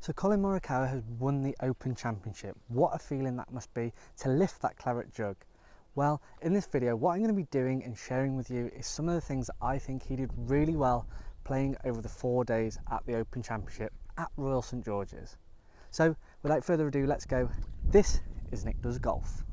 So Collin Morikawa has won the Open Championship. What a feeling that must be to lift that claret jug. Well, in this video, what I'm going to be doing and sharing with you is some of the things that I think he did really well playing over the 4 days at the Open Championship at Royal St George's. So without further ado, let's go. This is Nick Does Golf.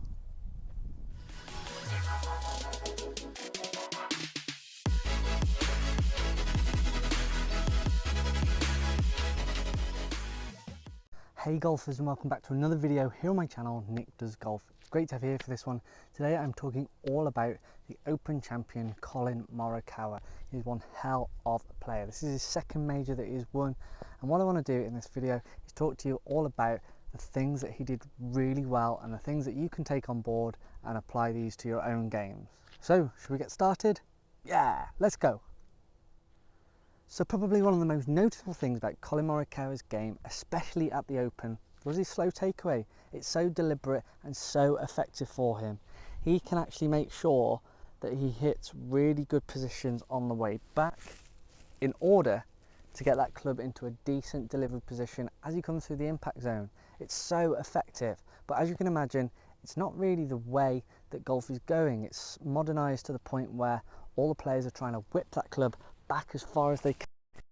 Hey golfers, and welcome back to another video here on my channel, Nick Does Golf. It's great to have you here for this one. Today I'm talking all about the Open champion Collin Morikawa. He's one hell of a player. This is his second major that he's won, and what I want to do in this video is talk to you all about the things that he did really well and the things that you can take on board and apply these to your own games. So, should we get started? Yeah, let's go. So probably one of the most noticeable things about Collin Morikawa's game, especially at the Open, was his slow takeaway. It's so deliberate and so effective for him. He can actually make sure that he hits really good positions on the way back in order to get that club into a decent delivery position as he comes through the impact zone. It's so effective, but as you can imagine, it's not really the way that golf is going. It's modernised to the point where all the players are trying to whip that club back as far as they can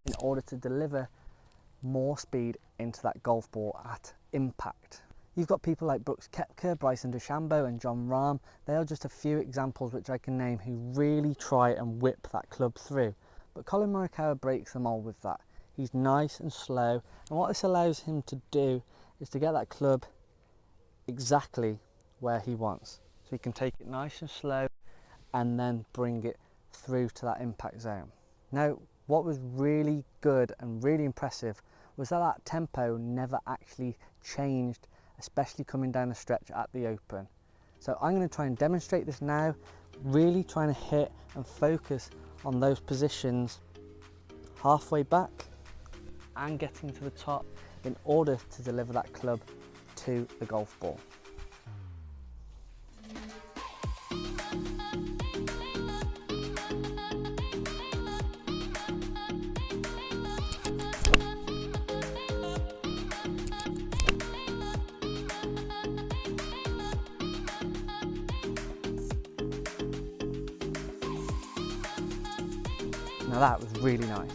in order to deliver more speed into that golf ball at impact. You've got people like Brooks Koepka, Bryson DeChambeau and John Rahm. They are just a few examples which I can name who really try and whip that club through. But Collin Morikawa breaks them all with that. He's nice and slow, and what this allows him to do is to get that club exactly where he wants. So he can take it nice and slow and then bring it through to that impact zone. Now, what was really good and really impressive was that tempo never actually changed, especially coming down the stretch at the Open. So I'm going to try and demonstrate this now, really trying to hit and focus on those positions halfway back and getting to the top in order to deliver that club to the golf ball. Now that was really nice.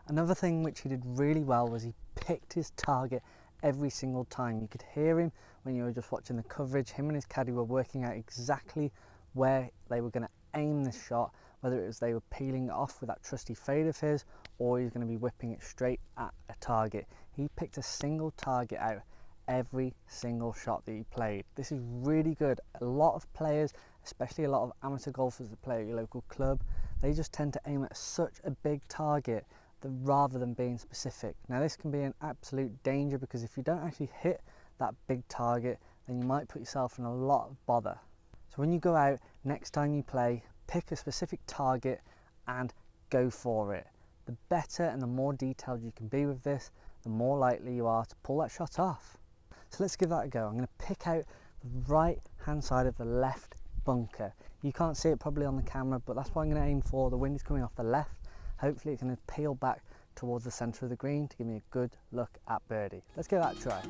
Another thing which he did really well was he picked his target every single time. You could hear him when you were just watching the coverage. Him and his caddy were working out exactly where they were going to aim this shot, whether it was they were peeling it off with that trusty fade of his or he's going to be whipping it straight at a target. He picked a single target out every single shot that he played. This is really good. A lot of players, especially a lot of amateur golfers that play at your local club, they just tend to aim at such a big target rather than being specific. Now this can be an absolute danger because if you don't actually hit that big target, then you might put yourself in a lot of bother. So when you go out, next time you play, pick a specific target and go for it. The better and the more detailed you can be with this, the more likely you are to pull that shot off. So let's give that a go. I'm going to pick out the right hand side of the left bunker. You can't see it probably on the camera, but that's what I'm going to aim for. The wind is coming off the left. Hopefully it's going to peel back towards the centre of the green to give me a good look at birdie. Let's give that a try.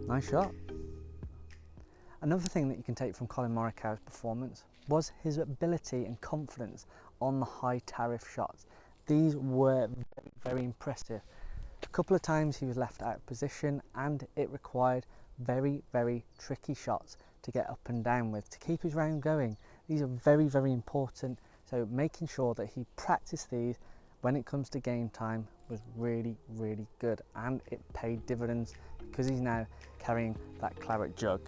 Nice shot. Another thing that you can take from Collin Morikawa's performance was his ability and confidence on the high tariff shots. These were very, very impressive. A couple of times he was left out of position and it required very, very tricky shots to get up and down with to keep his round going. These are very, very important, so making sure that he practiced these when it comes to game time was really, really good, and it paid dividends because he's now carrying that claret jug.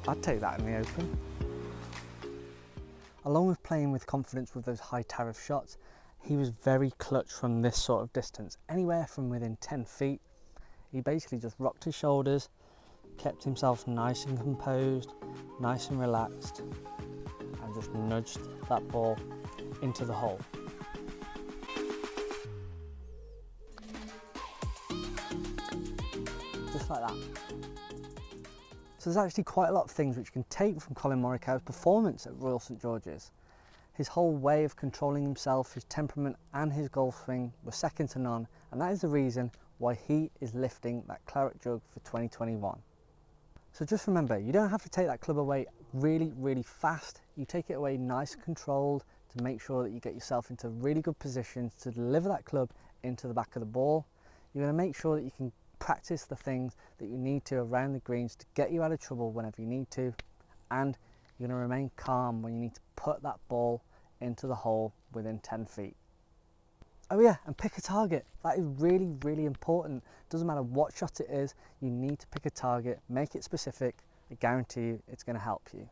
I'd take that in the Open. along with playing with confidence with those high tariff shots, he was very clutch from this sort of distance, anywhere from within 10 feet. He basically just rocked his shoulders, kept himself nice and composed, nice and relaxed, and just nudged that ball into the hole. Just like that. So there's actually quite a lot of things which you can take from Collin Morikawa's performance at Royal St George's. His whole way of controlling himself, his temperament and his golf swing were second to none, and that is the reason why he is lifting that claret jug for 2021. So just remember, you don't have to take that club away really fast. You take it away nice and controlled to make sure that you get yourself into really good positions to deliver that club into the back of the ball. You're going to make sure that you can practice the things that you need to around the greens to get you out of trouble whenever you need to, and you're going to remain calm when you need to put that ball into the hole within 10 feet. Oh yeah, and pick a target. That is really important. Doesn't matter what shot it is, you need to pick a target, make it specific. I guarantee you it's going to help you.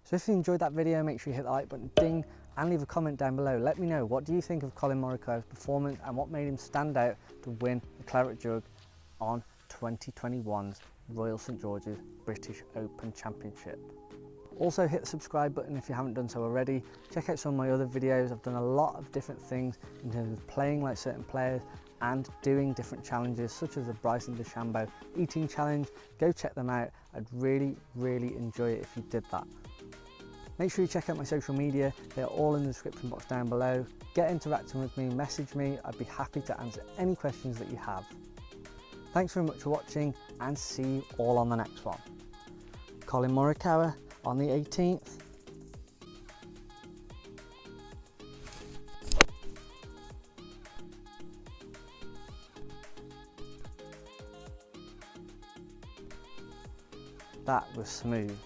So if you enjoyed that video, make sure you hit the like button, ding, and leave a comment down below. Let me know, what do you think of Collin Morikawa's performance and what made him stand out to win the claret jug on 2021's Royal St George's British Open Championship. Also hit the subscribe button if you haven't done so already. Check out some of my other videos. I've done a lot of different things in terms of playing like certain players and doing different challenges such as the Bryson DeChambeau eating challenge. Go check them out. I'd really enjoy it if you did that. Make sure you check out my social media. They're all in the description box down below. Get interacting with me, message me. I'd be happy to answer any questions that you have. Thanks very much for watching and see you all on the next one. Collin Morikawa on the 18th. That was smooth.